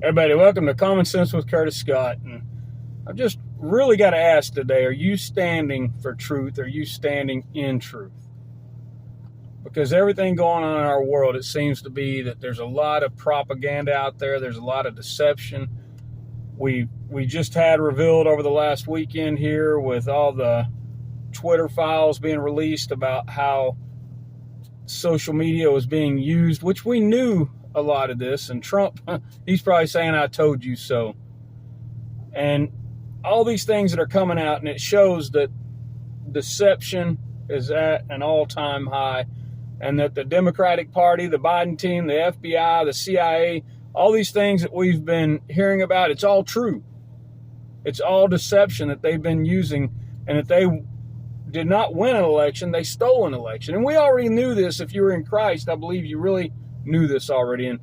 Everybody, welcome to Common Sense with Curtis Scott. And I've just really got to ask today, are you standing for truth? Are you standing in truth? Because everything going on in our world, it seems to be that there's a lot of propaganda out there. There's a lot of deception. We just had revealed over the last weekend here with all the Twitter files being released about how social media was being used, which we knew a lot of this, and Trump, he's probably saying, I told you so. And all these things that are coming out, and it shows that deception is at an all-time high, and that the Democratic Party, the Biden team, the FBI, the CIA, all these things that we've been hearing about, it's all true. It's all deception that they've been using, and that they did not win an election, they stole an election. And we already knew this. If you were in Christ, I believe you really knew this already. And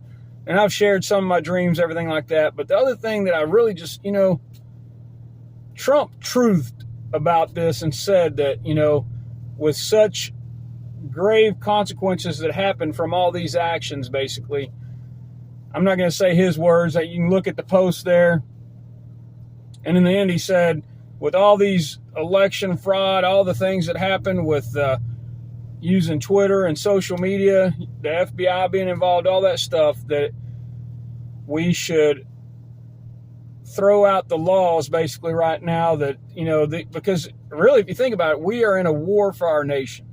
I've shared some of my dreams, everything like that. But the other thing that I really just, Trump truthed about this and said that, with such grave consequences that happen from all these actions, basically, I'm not going to say his words, that you can look at the post there. And in the end, he said, with all these election fraud, all the things that happened with using Twitter and social media, the FBI being involved, all that stuff, that we should throw out the laws basically right now that, because really, if you think about it, we are in a war for our nation.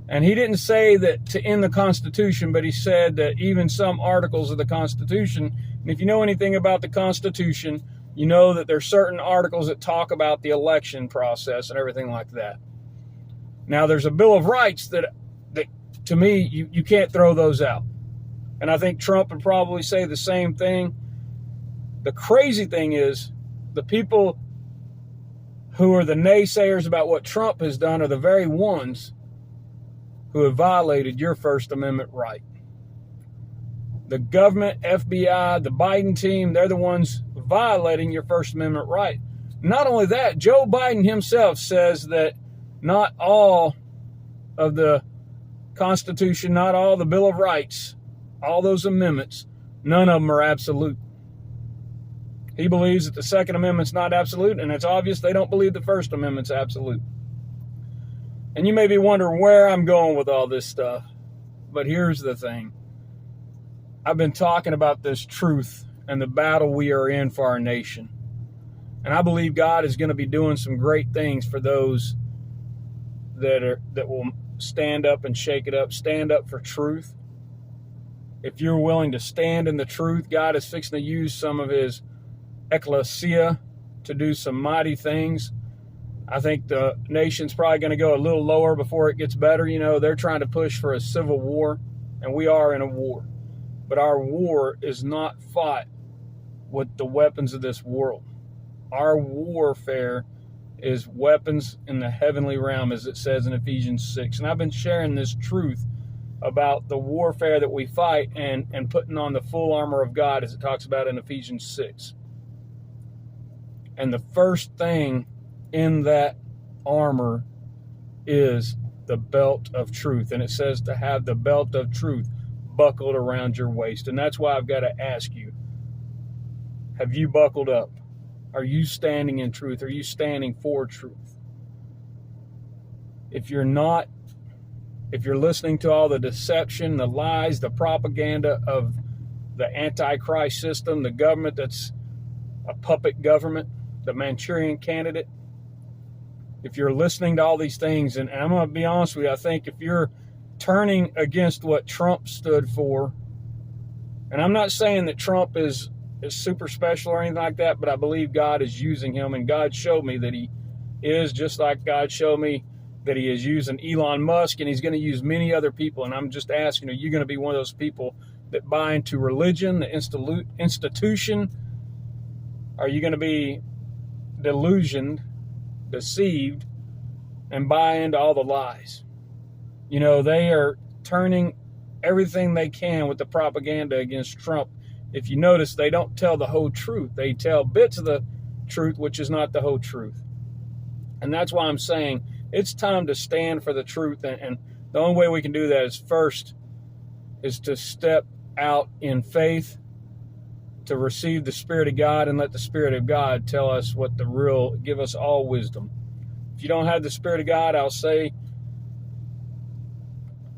And he didn't say that to end the Constitution, but he said that even some articles of the Constitution, and if you know anything about the Constitution, you know that there's certain articles that talk about the election process and everything like that. Now, there's a Bill of Rights that to me, you can't throw those out. And I think Trump would probably say the same thing. The crazy thing is, the people who are the naysayers about what Trump has done are the very ones who have violated your First Amendment right. The government, FBI, the Biden team, they're the ones violating your First Amendment right. Not only that, Joe Biden himself says that not all of the Constitution, not all the Bill of Rights, all those amendments, none of them are absolute. He believes that the Second Amendment's not absolute, and it's obvious they don't believe the First Amendment's absolute. And you may be wondering where I'm going with all this stuff, but here's the thing. I've been talking about this truth and the battle we are in for our nation. And I believe God is going to be doing some great things for those that will stand up and shake it up, stand up for truth. If you're willing to stand in the truth, God is fixing to use some of his ecclesia to do some mighty things. I think the nation's probably going to go a little lower before it gets better. They're trying to push for a civil war, and we are in a war. But our war is not fought with the weapons of this world. Our warfare is weapons in the heavenly realm, as it says in Ephesians 6. And I've been sharing this truth about the warfare that we fight and putting on the full armor of God, as it talks about in Ephesians 6. And the first thing in that armor is the belt of truth. And it says to have the belt of truth buckled around your waist. And that's why I've got to ask you, have you buckled up? Are you standing in truth? Are you standing for truth? If you're not, if you're listening to all the deception, the lies, the propaganda of the Antichrist system, the government that's a puppet government, the Manchurian candidate, if you're listening to all these things, and I'm going to be honest with you, I think if you're turning against what Trump stood for, and I'm not saying that Trump is super special or anything like that, but I believe God is using him, and God showed me that he is, just like God showed me that he is using Elon Musk, and he's going to use many other people. And I'm just asking, are you going to be one of those people that buy into religion, the institution? Are you going to be delusioned, deceived, and buy into all the lies? They are turning everything they can with the propaganda against Trump. If you notice, they don't tell the whole truth. They tell bits of the truth, which is not the whole truth. And that's why I'm saying it's time to stand for the truth. And the only way we can do that is first is to step out in faith, to receive the Spirit of God and let the Spirit of God tell us what give us all wisdom. If you don't have the Spirit of God, I'll say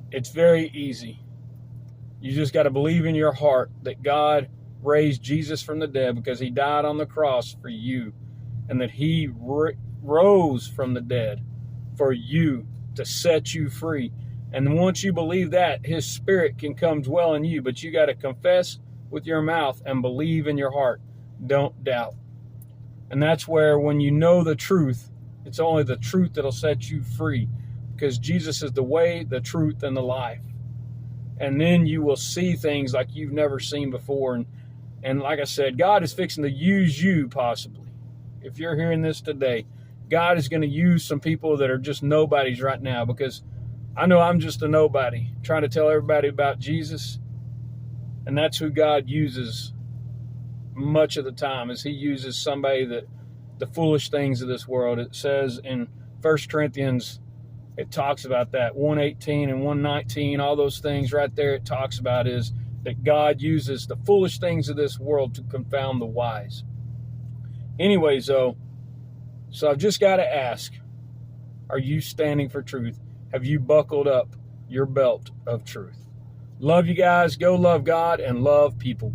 it's very easy. You just got to believe in your heart that God raised Jesus from the dead because he died on the cross for you, and that he rose from the dead for you to set you free. And once you believe that, his Spirit can come dwell in you, but you got to confess with your mouth and believe in your heart. Don't doubt. And that's where, when you know the truth, it's only the truth that'll set you free, because Jesus is the way, the truth, and the life. And then you will see things like you've never seen before. And like I said, God is fixing to use you, possibly. If you're hearing this today, God is going to use some people that are just nobodies right now, because I know I'm just a nobody trying to tell everybody about Jesus. And that's who God uses much of the time, is he uses somebody that the foolish things of this world. It says in 1 Corinthians, it talks about that, 1:18 and 1:19, all those things right there it talks about is that God uses the foolish things of this world to confound the wise. Anyways, though, so I've just got to ask, are you standing for truth? Have you buckled up your belt of truth? Love you guys. Go love God and love people.